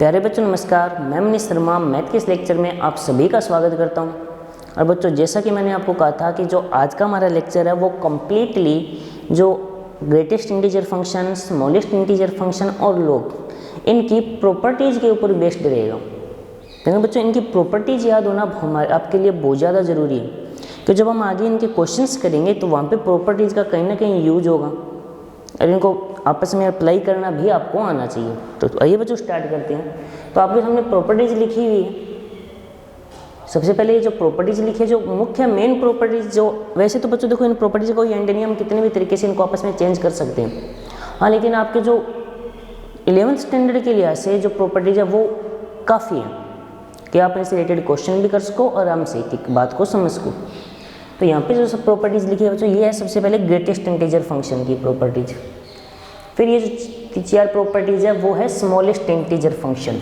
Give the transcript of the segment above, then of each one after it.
प्यारे बच्चों नमस्कार, मैं मनीष शर्मा मैथ के इस लेक्चर में आप सभी का स्वागत करता हूं। और बच्चों जैसा कि मैंने आपको कहा था कि जो आज का हमारा लेक्चर है वो कम्प्लीटली जो greatest integer function, smallest integer function और लॉग इनकी प्रॉपर्टीज़ के ऊपर बेस्ड रहेगा। लेकिन बच्चों इनकी प्रॉपर्टीज़ याद होना हमारे आपके लिए बहुत ज़्यादा ज़रूरी है कि जब हम आगे इनके क्वेश्चंस करेंगे तो वहाँ पे प्रॉपर्टीज़ का कहीं ना कहीं यूज होगा और इनको आपस में अप्लाई करना भी आपको आना चाहिए। तो आइए बच्चों स्टार्ट करते हैं। तो आपके सामने प्रॉपर्टीज़ लिखी हुई है। सबसे पहले ये जो प्रॉपर्टीज़ लिखी है, जो मुख्य मेन प्रॉपर्टीज़, जो वैसे तो बच्चों देखो इन प्रॉपर्टीज़ को एंड नहीं, हम कितने भी तरीके से इनको आपस में चेंज कर सकते हैं। हाँ, लेकिन आपके जो 11th स्टैंडर्ड के लिहाज से जो प्रॉपर्टीज़ है वो काफ़ी है कि आप इनसे रिलेटेड क्वेश्चन भी कर सको और आराम से एक बात को समझ सको। तो यहाँ पे जो सब प्रॉपर्टीज़ लिखी है बच्चों, ये है सबसे पहले ग्रेटेस्ट इंटीजर फंक्शन की प्रॉपर्टीज। फिर ये जो 4 प्रॉपर्टीज़ है वो है स्मॉलेस्ट इंटीजर फंक्शन,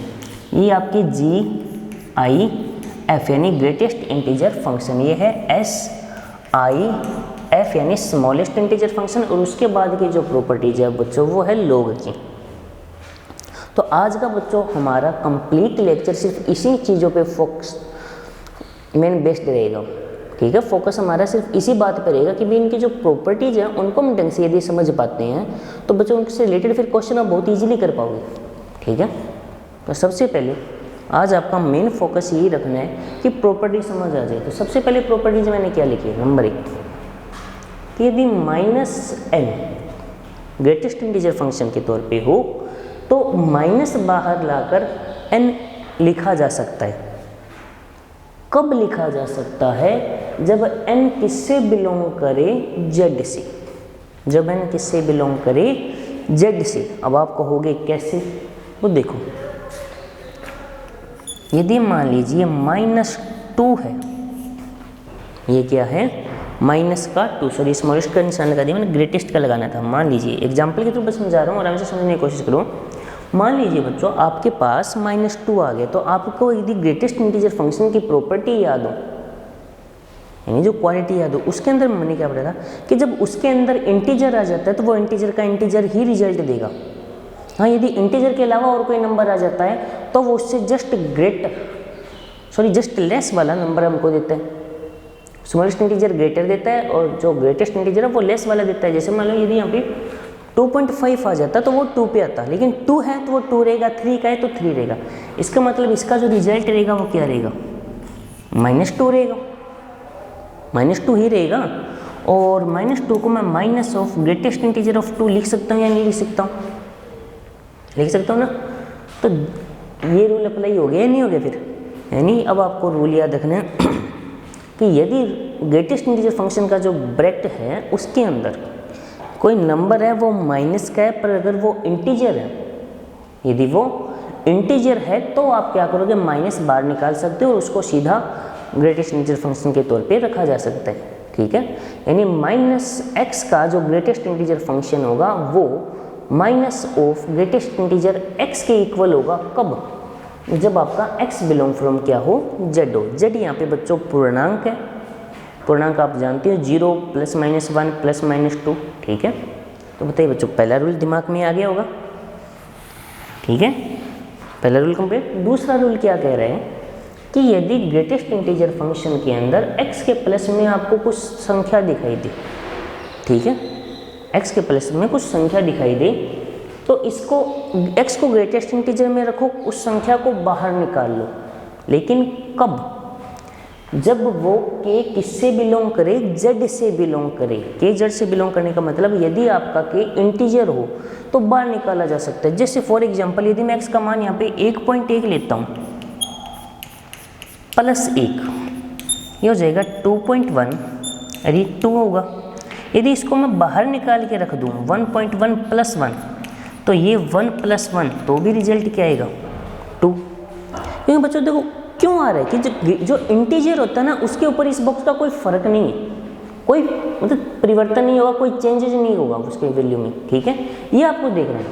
ये आपकी GIF यानी ग्रेटेस्ट इंटीजर फंक्शन, ये है SIF यानी स्मॉलेस्ट इंटीजर फंक्शन। और उसके बाद की जो प्रॉपर्टीज है बच्चों वो है लॉग की। तो आज का बच्चों हमारा कंप्लीट लेक्चर सिर्फ इसी चीज़ों पे फोकस मेन बेस्ड रहेगा। ठीक है, फोकस हमारा सिर्फ इसी बात पे रहेगा कि भी इनकी जो प्रॉपर्टीज़ हैं उनको हम ढंग से यदि समझ पाते हैं तो बच्चों उनसे रिलेटेड फिर क्वेश्चन आप बहुत इजीली कर पाओगे। ठीक है, तो सबसे पहले आज आपका मेन फोकस यही रखना है कि प्रॉपर्टी समझ आ जाए। तो सबसे पहले प्रॉपर्टीज मैंने क्या लिखी है, नंबर 1 कि यदि -n ग्रेटेस्ट इंटीजर फंक्शन के तौर पे हो तो माइनस बाहर लाकर n लिखा जा सकता है। कब लिखा जा सकता है? जब n किससे बिलोंग करे? z से। जब n किससे बिलोंग करे? z से। अब आप कहोगे कैसे? वो देखो, यदि मान लीजिए -2 है, ये क्या है -2, सॉरी स्मॉलेस्ट का निशान लगा दिया मैंने, ग्रेटेस्ट का लगाना था। मान लीजिए एग्जाम्पल के थ्रू बस समझा रहा हूँ, आराम से समझने की कोशिश करो। मान लीजिए बच्चों आपके पास -2 आ गया, तो आपको यदि ग्रेटेस्ट इंटीजर फंक्शन की प्रॉपर्टी याद हो यानी जो क्वालिटी याद हो, उसके अंदर मैंने क्या पढ़ा था कि जब उसके अंदर इंटीजर आ जाता है तो वो इंटीजर का इंटीजर ही रिजल्ट देगा। हाँ, यदि इंटीजर के अलावा और कोई नंबर आ जाता है तो वो उससे जस्ट लेस वाला नंबर हमको देता है। स्मॉलेस्ट इंटीजर ग्रेटर देता है और जो ग्रेटेस्ट इंटीजर है वो लेस वाला देता है। जैसे मान लो यदि यहाँ पे 2.5 आ जाता तो वो 2 पे आता, लेकिन 2 है तो वो 2 रहेगा, 3 का है तो 3 रहेगा। इसका मतलब इसका जो रिजल्ट रहेगा वो क्या रहेगा? -2 रहेगा, -2 ही रहेगा। और -2 को मैं minus of greatest integer of 2 लिख सकता हूँ या नहीं लिख सकता हूँ? लिख सकता हूँ ना। तो ये रूल अप्लाई हो गया या नहीं हो गया फिर? यानी अब आपको रूल याद रखना है कि यदि ग्रेटेस्ट इंटीजर फंक्शन का जो ब्रैकेट है उसके अंदर कोई नंबर है वो माइनस का है, पर अगर वो इंटीजर है, यदि वो इंटीजर है तो आप क्या करोगे, माइनस बाहर निकाल सकते हो और उसको सीधा ग्रेटेस्ट इंटीजर फंक्शन के तौर पे रखा जा सकता है। ठीक है, यानी -x का जो ग्रेटेस्ट इंटीजर फंक्शन होगा वो minus of greatest integer x के इक्वल होगा। कब? जब आपका x बिलोंग फ्रॉम क्या हो? z हो। z यहाँ पे बच्चों पूर्णांक है, पूर्णांक आप जानते हो 0 +-1 +-2। ठीक है, तो बताइए बच्चों पहला रूल दिमाग में आ गया होगा। ठीक है, पहला रूल कंप्लीट। दूसरा रूल क्या कह रहे हैं कि यदि ग्रेटेस्ट इंटीजर फंक्शन के अंदर x के प्लस में आपको कुछ संख्या दिखाई दे, ठीक है, x के प्लस में कुछ संख्या दिखाई दे तो इसको x को ग्रेटेस्ट इंटीजर में रखो, उस संख्या को बाहर निकाल लो। लेकिन कब? जब वो k किससे बिलोंग करे? z से बिलोंग करे। k z से बिलोंग करने का मतलब यदि आपका k इंटीजर हो तो बाहर निकाला जा सकता है। जैसे फॉर एग्जांपल यदि मैं x का मान यहाँ पे 1.1 लेता हूँ +1, ये हो जाएगा 2.1, अरे 2 होगा। यदि इसको मैं बाहर निकाल के रख दूँ 1.1 + 1 तो ये 1 + 1 तो भी रिजल्ट क्या आएगा? 2। क्योंकि बच्चों देखो क्यों आ रहा है कि जो इंटीजर होता है ना उसके ऊपर इस बॉक्स का कोई फर्क नहीं है, कोई मतलब परिवर्तन नहीं होगा, कोई चेंजेज नहीं होगा उसके वैल्यू में। ठीक है, ये आपको देखना है।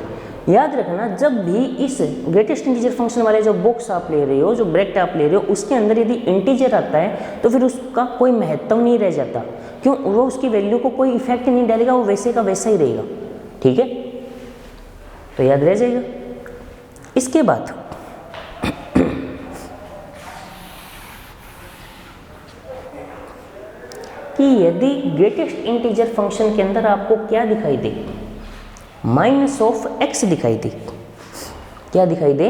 याद रखना, जब भी इस ग्रेटेस्ट इंटीजर फंक्शन वाले जो बॉक्स आप ले रहे हो, जो ब्रैकेट आप ले रहे हो, उसके अंदर यदि इंटीजर आता है तो फिर उसका कोई महत्व नहीं रह जाता। क्यों? वो उसकी वैल्यू को कोई इफेक्ट नहीं डालेगा, वो वैसे का वैसा ही रहेगा। ठीक है, तो याद रह जाएगा। इसके बाद कि यदि ग्रेटेस्ट इंटीजर फंक्शन के अंदर आपको क्या दिखाई दे, माइनस ऑफ एक्स दिखाई दे, क्या दिखाई दे,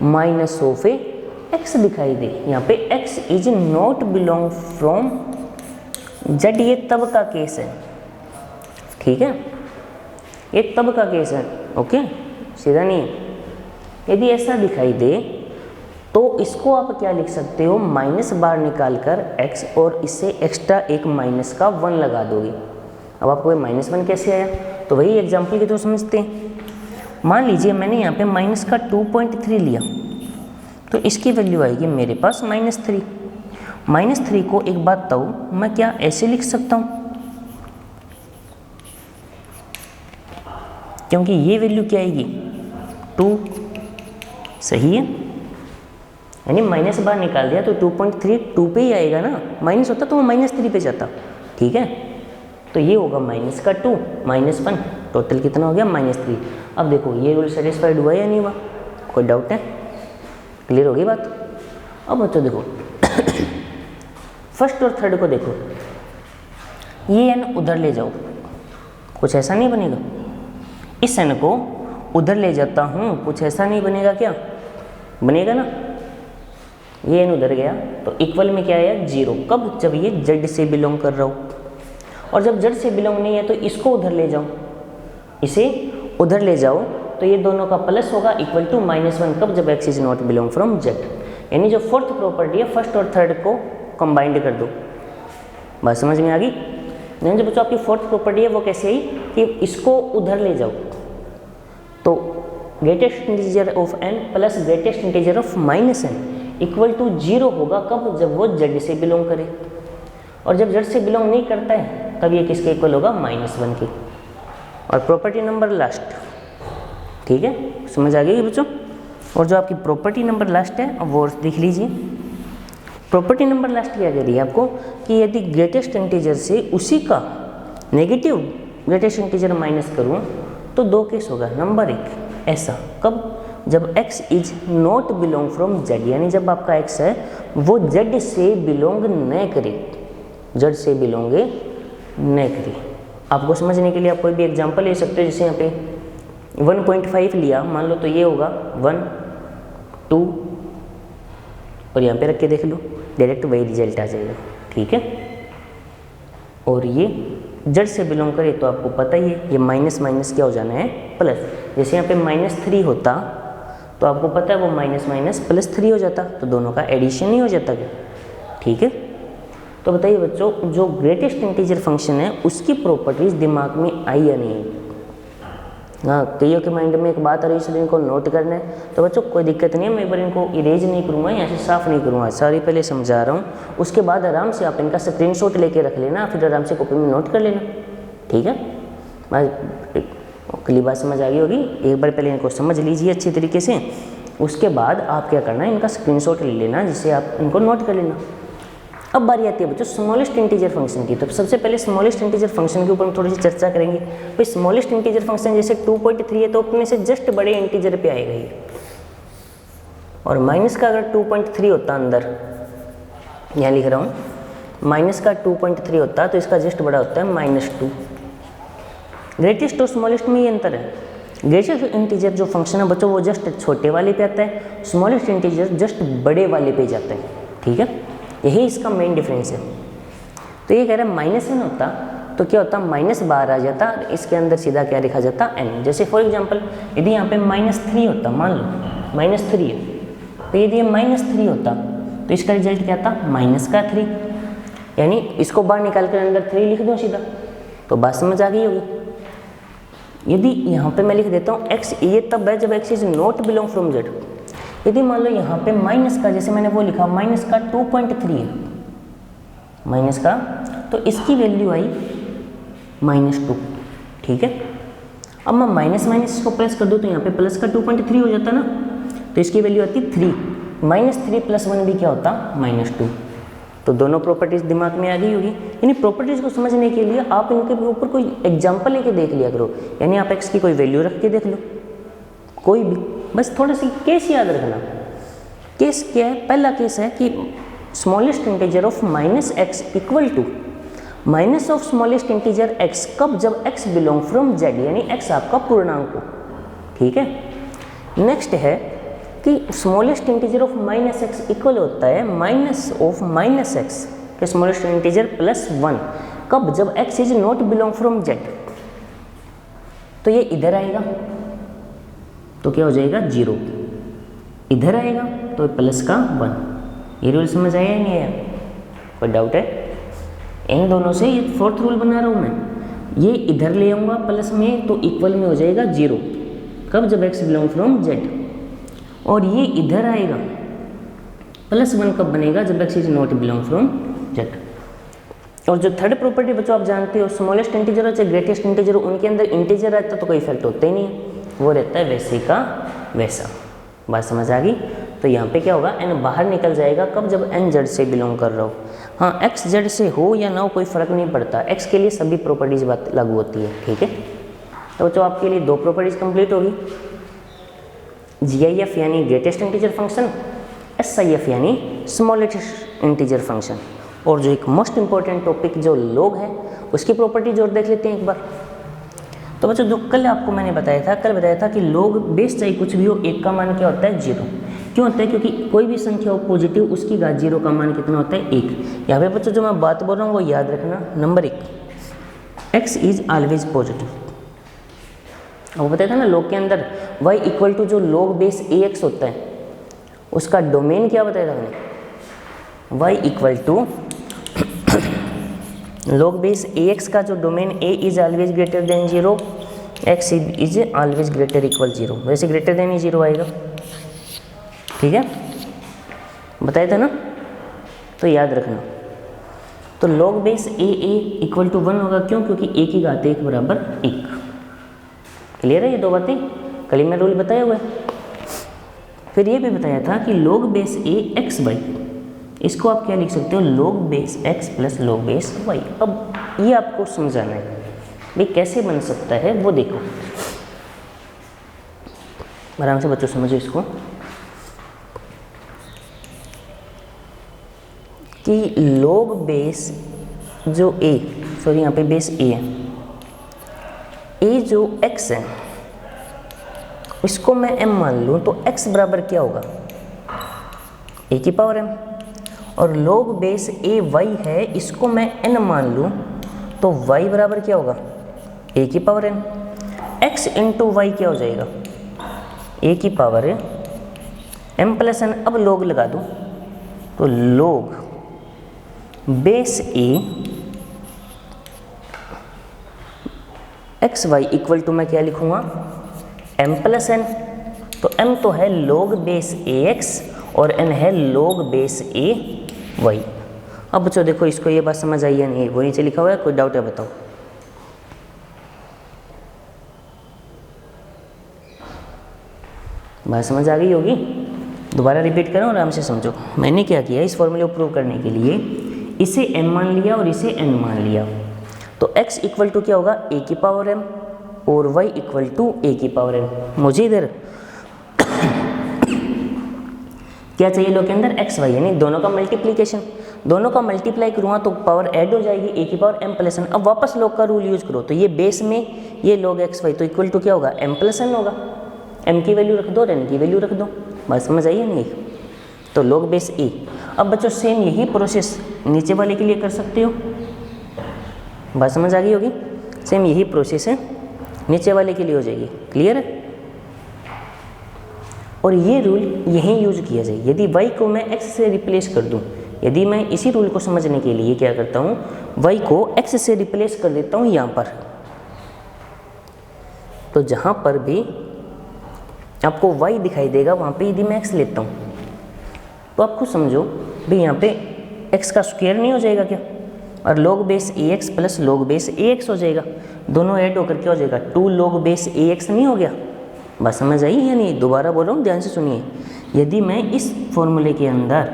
माइनस ऑफ एक्स दिखाई दे, यहाँ पे x is not belong from Z, ये तब का केस है, ठीक है, ये तब का केस है, ओके, सीधा नहीं। यदि ऐसा दिखाई दे तो इसको आप क्या लिख सकते हो, माइनस बार निकाल कर x और इससे एक्स्ट्रा एक माइनस का 1 लगा दोगे। अब आपको -1 कैसे आया, तो वही एग्जाम्पल के थ्रू समझते हैं। मान लीजिए मैंने यहाँ पे माइनस का 2.3 लिया, तो इसकी वैल्यू आएगी मेरे पास -3। -3 को एक बात बताऊँ, मैं क्या ऐसे लिख सकता हूँ, क्योंकि ये वैल्यू क्या आएगी 2, सही है, यानी माइनस बार निकाल दिया तो 2.3 2 पे ही आएगा ना, माइनस होता तो वो -3 पे जाता, ठीक है। तो ये होगा माइनस का 2 -1, टोटल कितना हो गया -3। अब देखो ये रूल सेटिस्फाइड हुआ या नहीं हुआ, कोई डाउट है, क्लियर होगी बात। अब बच्चों देखो फर्स्ट और थर्ड को देखो, ये n उधर ले जाओ, कुछ ऐसा नहीं बनेगा, इस n को उधर ले जाता हूँ, कुछ ऐसा नहीं बनेगा, क्या बनेगा ना, ये n उधर गया तो इक्वल में क्या आया 0, कब, जब ये z से बिलोंग कर रहा हो, और जब z से बिलोंग नहीं है तो इसको उधर ले जाओ, इसे उधर ले जाओ तो ये दोनों का प्लस होगा इक्वल टू -1, कब, जब x is not belong from z। यानी जो फोर्थ प्रॉपर्टी है फर्स्ट और थर्ड को कंबाइंड कर दो, बात समझ में आ गई। नहीं जो बच्चों आपकी फोर्थ प्रॉपर्टी है वो कैसे आई कि इसको उधर ले जाओ, तो greatest integer of n plus greatest integer of -n equal to 0 होगा, कब, जब वो z से बिलोंग करे, और जब z से बिलोंग नहीं करता है तब ये किसके इक्वल होगा -1 के। और प्रॉपर्टी नंबर लास्ट, ठीक है, समझ आ गई बच्चों। और जो आपकी प्रॉपर्टी नंबर लास्ट है वो देख लीजिए, प्रॉपर्टी नंबर लास्ट क्या कह रही है आपको कि यदि ग्रेटेस्ट इंटीजर से उसी का नेगेटिव ग्रेटेस्ट इंटीजर माइनस करूँ तो 2 केस होगा। नंबर 1 ऐसा, कब, जब x is not belong from z, यानी जब आपका x है वो z से बिलोंग न करे, z से बिलोंग न करे। आपको समझने के लिए आप कोई भी एग्जांपल ले सकते हो, जैसे यहाँ पे 1.5 लिया मान लो, तो ये होगा 1 2 और यहाँ पे रख के देख लो, डायरेक्ट वही रिजल्ट आ जाएगा, ठीक है। और ये z से बिलोंग करे तो आपको पता ही है ये माइनस माइनस क्या हो जाना है प्लस, जैसे यहाँ पे -3 होता तो आपको पता है वो माइनस माइनस +3 हो जाता, तो दोनों का एडिशन ही हो जाता क्या, ठीक है। तो बताइए बच्चों जो ग्रेटेस्ट इंटीजर फंक्शन है उसकी प्रॉपर्टीज दिमाग में आई या नहीं। हाँ, कईयों के माइंड में एक बात आ रही है इसलिए इनको नोट करना है, तो बच्चों कोई दिक्कत नहीं है, मैं एक बार इनको इरेज नहीं करूँगा, यहाँ से साफ नहीं करूँगा, सारी पहले समझा रहा हूँ, उसके बाद आराम से आप इनका स्क्रीनशॉट लेके रख लेना, फिर आराम से कॉपी में नोट कर लेना, ठीक है। क्लियर बात समझ आ गई होगी, एक बार पहले इनको समझ लीजिए अच्छी तरीके से, उसके बाद आप क्या करना है इनका स्क्रीनशॉट ले लेना जिससे आप इनको नोट कर लेना। अब बारी आती है बच्चों स्मॉलेस्ट इंटीजर फंक्शन की, तो सबसे पहले स्मॉलेस्ट इंटीजर फंक्शन के ऊपर हम थोड़ी सी चर्चा करेंगे। भाई स्मॉलेस्ट इंटीजर फंक्शन जैसे 2.3 है तो अपने से जस्ट बड़े इंटीजर पे आएगा ये, और माइनस का अगर 2.3 होता अंदर, यहाँ लिख रहा हूँ, माइनस का 2.3 होता तो इसका जस्ट बड़ा होता है -2। ग्रेटेस्ट और स्मॉलेस्ट में ये अंतर है, ग्रेटेस्ट इंटीजर जो फंक्शन है बच्चों वो जस्ट छोटे वाले पे आता है, स्मॉलेस्ट इंटीजर जस्ट बड़े वाले पे जाता है, ठीक है, यही इसका मेन डिफरेंस है। तो ये कह रहा है -n होता तो क्या होता, माइनस बाहर आ जाता, इसके अंदर सीधा क्या लिखा जाता n। जैसे फॉर एग्जांपल यदि यहाँ पे -3 होता, मान लो -3 है, तो यदि ये -3 होता तो इसका रिजल्ट क्या था -3, यानी इसको बाहर निकाल कर अंदर 3 लिख दो सीधा, तो बात समझ आ गई होगी। यदि यहाँ पे मैं लिख देता हूँ x, ये तब है जब x is not belong from z। यदि मान लो यहाँ पे माइनस का, जैसे मैंने वो लिखा माइनस का 2.3 है, माइनस का, तो इसकी वैल्यू आई -2, ठीक है। अब मैं माइनस माइनस को प्लस कर दूँ तो यहाँ पे प्लस का 2.3 हो जाता ना, तो इसकी वैल्यू आती 3, -3 + 1 भी क्या होता -2। तो दोनों प्रॉपर्टीज दिमाग में आ गई होगी। यानी प्रॉपर्टीज को समझने के लिए आप इनके ऊपर कोई एग्जाम्पल लेके देख लिया करो, यानी आप x की कोई वैल्यू रख के देख लो, कोई भी, बस थोड़ा सी केस याद रखना। केस क्या है, पहला केस है कि smallest integer of -x equal to minus of smallest integer x कब, जब x बिलोंग फ्रॉम z, यानी x आपका पूर्णांक हो। ठीक है, नेक्स्ट है कि smallest integer of minus x equal होता है माइनस ऑफ माइनस एक्स के स्मॉलेस्ट इंटीजर प्लस 1, कब, जब x is not belong from z। तो ये इधर आएगा तो क्या हो जाएगा 0, इधर आएगा तो प्लस का 1। ये रूल समझ आया नहीं आया, कोई डाउट है? इन दोनों से ये फोर्थ रूल बना रहा हूँ मैं, ये इधर ले आऊँगा प्लस में तो इक्वल में हो जाएगा 0, कब, जब x बिलोंग फ्रॉम z। और ये इधर आएगा प्लस 1 कब बनेगा, जब x is not belong from z। और जो थर्ड प्रॉपर्टी बच्चों आप जानते हो, स्मॉलेस्ट इंटीजर हो चाहे ग्रेटेस्ट इंटीजर हो, उनके अंदर इंटीजर रहता तो कोई इफेक्ट होता ही नहीं है, वो रहता है वैसे का वैसा। बात समझ आ गई? तो यहाँ पे क्या होगा, n बाहर निकल जाएगा कब, जब n z से बिलोंग कर रहा हो। हाँ, x z से हो या ना हो कोई फर्क नहीं पड़ता, x के लिए सभी प्रॉपर्टीज बात लागू होती है। ठीक है, तो बच्चों आपके लिए 2 प्रॉपर्टीज कंप्लीट होगी, GIF यानी ग्रेटेस्ट इंटीजर फंक्शन, SIF यानी स्मॉलेस्ट इंटीजर फंक्शन। और जो एक मोस्ट इंपॉर्टेंट टॉपिक जो लॉग है उसकी प्रॉपर्टीज और देख लेते हैं एक बार। तो बच्चों जो कल आपको मैंने बताया था कि लॉग बेस चाहे कुछ भी हो, एक का मान क्या होता है 0। क्यों होता है? क्योंकि कोई भी संख्या हो पॉजिटिव, उसकी घात 0 का मान कितना होता है 1। यहाँ पे बच्चों जो मैं बात बोल रहा हूँ वो याद रखना। Number 1, x is always positive. वो बताया था ना लॉग के अंदर y इक्वल टू जो लॉग बेस ax होता है उसका डोमेन क्या बताया था मैंने, y इक्वल टू लॉग बेस ax का जो domain a is always greater than 0, x is always greater equal 0। वैसे ग्रेटर देन ही 0 आएगा। ठीक है, बताया था ना, तो याद रखना। तो log base a equal to 1 होगा, क्यों? क्योंकि a की घात 1 बराबर 1। क्लियर है ये 2 बातें? कल में रूल बताया हुआ है। फिर ये भी बताया था कि log base a x y, इसको आप क्या लिख सकते हो, log base x plus log base y। अब ये आपको समझाना है भाई कैसे बन सकता है, वो देखो आराम से बच्चों, समझो इसको कि लॉग बेस जो यहाँ पे बेस a है, a जो x है इसको मैं m मान लूँ तो x बराबर क्या होगा, a की पावर m। और log बेस a y है, इसको मैं n मान लूँ तो y बराबर क्या होगा, a की power n। x into y क्या हो जाएगा, a की पावर m प्लस n। अब log लगा दूँ तो log base a x y equal to मैं क्या लिखूँगा, m प्लस n। तो m तो है log बेस ax और n है log बेस a y। अब बच्चों देखो इसको, ये बात समझ आई या नहीं, वो नीचे लिखा हुआ है, कोई डाउट है बताओ। बात समझ आ गई होगी, दोबारा रिपीट करो आराम से समझो। मैंने क्या किया, इस फॉर्मूले को प्रूव करने के लिए इसे m मान लिया और इसे n मान लिया। तो x इक्वल टू क्या होगा, a की पावर m और y इक्वल टू a की पावर m। मुझे इधर क्या चाहिए, लोग के अंदर x y, यानी दोनों का मल्टीप्लीकेशन। दोनों का मल्टीप्लाई करूँगा तो पावर ऐड हो जाएगी, a की पावर m प्लस n। अब वापस log का रूल यूज करो तो ये बेस में ये log x y तो इक्वल टू क्या होगा, m प्लस n होगा। m की वैल्यू रख दो और n की वैल्यू रख दो। बात समझ आई है नहीं? तो log बेस a। अब बच्चों सेम यही प्रोसेस नीचे वाले के लिए कर सकते हो। बात समझ आ गई होगी, सेम यही प्रोसेस है नीचे वाले के लिए हो जाएगी। क्लियर है? और ये रूल यहीं यूज किया जाए। यदि y को मैं x से रिप्लेस कर दूं, यदि मैं इसी रूल को समझने के लिए क्या करता हूँ, y को x से रिप्लेस कर देता हूँ यहाँ पर, तो जहाँ पर भी आपको y दिखाई देगा वहाँ पे यदि मैं x लेता हूँ तो आप खुद समझो भाई यहाँ पे x का स्क्वायर नहीं हो जाएगा क्या, और log base ax plus log base ax हो जाएगा। दोनों ऐड होकर क्या हो जाएगा, 2 log बेस ax नहीं हो गया। बात समझ आई या नहीं? दोबारा बोल रहा हूँ, ध्यान से सुनिए। यदि मैं इस फॉर्मूले के अंदर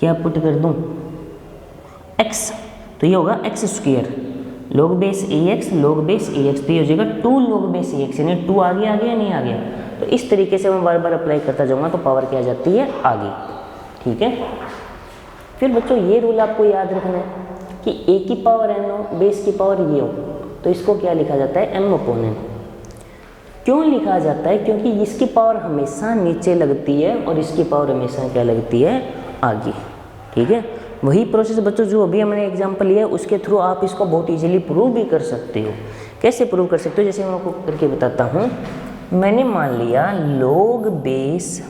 क्या पुट कर दूँ x, तो ये होगा x square log base ax log base ax, तो ये हो जाएगा 2 log बेस ax, यानी 2 आगे आ गया नहीं आ गया। तो इस तरीके से मैं बार बार अप्लाई करता जाऊँगा तो पावर क्या आ जाती है, आगे। ठीक है, फिर बच्चों ये रूल आपको याद रखना है कि ए की पावर एन हो, बेस की पावर ये हो, तो इसको क्या लिखा जाता है, एम अपॉन एन। क्यों लिखा जाता है, क्योंकि इसकी पावर हमेशा नीचे लगती है और इसकी पावर हमेशा क्या लगती है, आगे। ठीक है, वही प्रोसेस बच्चों जो अभी हमने एग्जांपल लिया है उसके थ्रू आप इसको बहुत इजीली प्रूव भी कर सकते हो। कैसे प्रूव कर सकते हो, जैसे मैं आपको करके बताता हूँ। मैंने मान लिया log बेस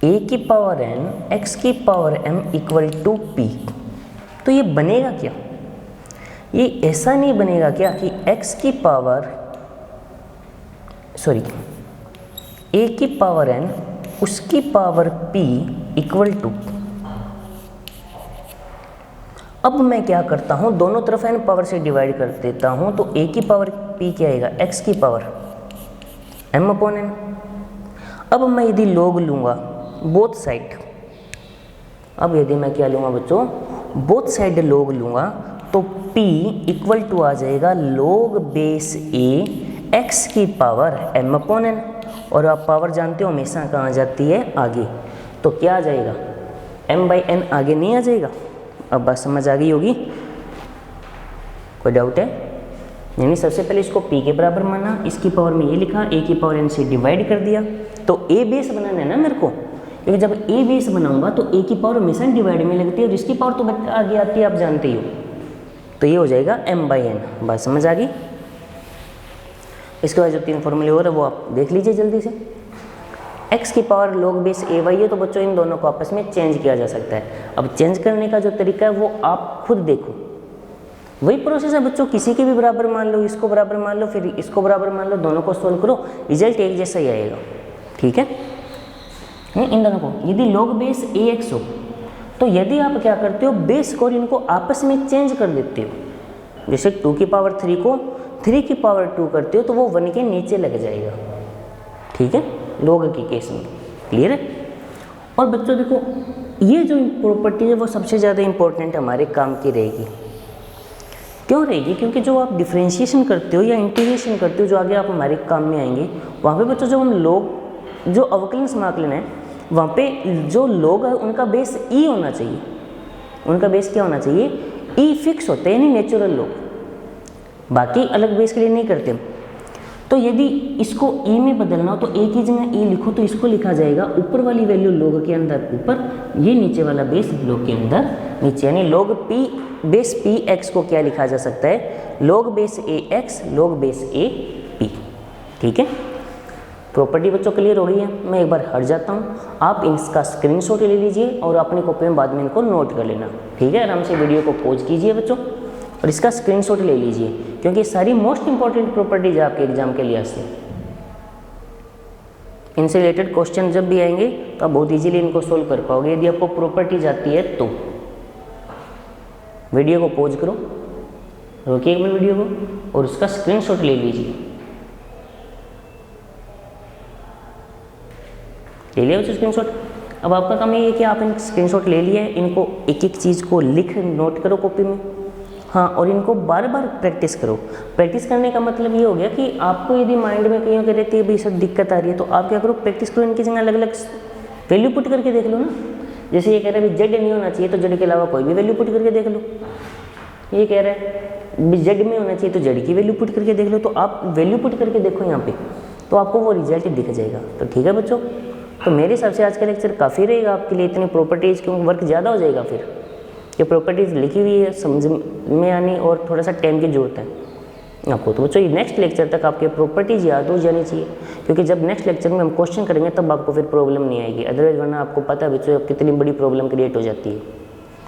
a की पावर n x की power m equal to p, तो ये बनेगा क्या, ये ऐसा नहीं बनेगा क्या कि x की पावर a की पावर n उसकी पावर p इक्वल टू। अब मैं क्या करता हूँ, दोनों तरफ n पावर से डिवाइड कर देता हूँ, तो a की पावर p क्या आएगा, x की पावर m अपॉन n। अब मैं यदि log लूँगा बोथ साइड, अब यदि मैं क्या लूँगा बच्चों, बोथ साइड log लूँगा, तो p इक्वल टू आ जाएगा log बेस a x की पावर m अपॉन n। और आप पावर जानते हो हमेशा कहाँ जाती है, आगे, तो क्या आ जाएगा, m बाई n आगे नहीं आ जाएगा। अब बात समझ आ गई होगी, कोई डाउट है? यानी सबसे पहले इसको p के बराबर माना, इसकी पावर में ये लिखा, a की पावर n से डिवाइड कर दिया, तो a बेस बनाना है ना मेरे को, क्योंकि जब a बेस बनाऊंगा तो a की पावर हमेशा डिवाइड में लगती है और इसकी पावर तो आगे आती है, आप जानते ही हो, तो ये हो जाएगा m बाई n। बात समझ आ गई? इसके बाद जो 3 फॉर्मूले हो रहे हैं वो आप देख लीजिए जल्दी से। x की power log base a y है, तो बच्चों इन दोनों को आपस में चेंज किया जा सकता है। अब चेंज करने का जो तरीका है वो आप खुद देखो, वही प्रोसेस है बच्चों, किसी के भी बराबर मान लो, इसको बराबर मान लो, फिर इसको बराबर मान लो, दोनों को सोल्व करो, रिजल्ट एक जैसा ही आएगा। ठीक है, इन दोनों को यदि log बेस ax हो, तो यदि आप क्या करते हो, बेस को और इनको आपस में चेंज कर देते हो, जैसे 2 की पावर 3 को 3 की पावर 2 करते हो, तो वो 1 के नीचे लग जाएगा। ठीक है, log के केस में, क्लियर है? और बच्चों देखो, ये जो प्रॉपर्टी है वो सबसे ज़्यादा इंपॉर्टेंट हमारे काम की रहेगी। क्यों रहेगी? क्योंकि जो आप डिफ्रेंशिएशन करते हो या इंटीग्रेशन करते हो, जो आगे आप हमारे काम में आएंगे, वहाँ पे बच्चों जो हम log जो अवकलन समाकलन है, वहाँ पे जो log है उनका बेस e होना चाहिए। उनका बेस क्या होना चाहिए? e फिक्स होते हैं, यानी नेचुरल log, बाकी अलग बेस के लिए नहीं करते। तो यदि इसको e में बदलना हो तो a की जगह e लिखो, तो इसको लिखा जाएगा ऊपर वाली वैल्यू log के अंदर ऊपर, ये नीचे वाला बेस log के अंदर नीचे, यानी log p base p x को क्या लिखा जा सकता है, log base a x log base a p। ठीक है, प्रॉपर्टी बच्चों क्लियर हो गई है? मैं एक बार हट जाता हूँ, आप इसका स्क्रीनशॉट ले लीजिए और अपनी कॉपी में बाद में इनको नोट कर लेना। ठीक है, आराम से वीडियो को पॉज कीजिए बच्चों और इसका स्क्रीनशॉट ले लीजिए, क्योंकि सारी मोस्ट इंपॉर्टेंट प्रॉपर्टीज आपके एग्जाम के लिहाज से, इनसे रिलेटेड क्वेश्चन जब भी आएंगे तो आप बहुत इजीली इनको सोल्व कर पाओगे यदि आपको प्रॉपर्टीज आती है तो। वीडियो को पॉज करो, रोकिए एक मिनट वीडियो को और उसका स्क्रीनशॉट ले लीजिए। ले लिया बच्चों स्क्रीनशॉट? अब आपका काम ये है कि आप इन स्क्रीनशॉट ले लिए, इनको एक एक चीज़ को लिख नोट करो कॉपी में, हाँ, और इनको बार बार प्रैक्टिस करो। प्रैक्टिस करने का मतलब ये हो गया कि आपको यदि माइंड में कहीं अगर रहती है भाई सब दिक्कत आ रही है, तो आप क्या करो, प्रैक्टिस करो, इनकी जगह अलग अलग वैल्यू पुट करके देख लो ना। जैसे ये कह रहा है जेड नहीं होना चाहिए, तो जेड के अलावा कोई भी वैल्यू पुट करके देख लो। ये कह रहा है जेड में होना चाहिए, तो जेड की वैल्यू पुट करके देख लो। तो आप वैल्यू पुट करके देखो यहाँ पे, तो आपको वो रिजल्ट दिख जाएगा। तो ठीक है बच्चों, तो मेरे हिसाब से आज का लेक्चर काफ़ी रहेगा आपके लिए, इतनी प्रॉपर्टीज़ क्योंकि वर्क ज़्यादा हो जाएगा फिर, ये प्रॉपर्टीज़ लिखी हुई है समझ में आनी और थोड़ा सा टाइम की जरूरत है आपको। तो बच्चों नेक्स्ट लेक्चर तक आपके प्रॉपर्टीज़ याद हो जानी चाहिए, क्योंकि जब नेक्स्ट लेक्चर में हम क्वेश्चन करेंगे तब आपको फिर प्रॉब्लम नहीं आएगी, अदरवाइज वरना आपको पता है बच्चों कितनी बड़ी प्रॉब्लम क्रिएट हो जाती है।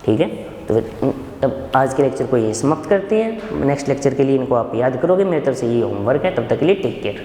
ठीक है, तो फिर तब आज के लेक्चर को ये समाप्त करते हैं। नेक्स्ट लेक्चर के लिए इनको आप याद करोगे, मेरी तरफ से ये होमवर्क है। तब तक के लिए टेक केयर।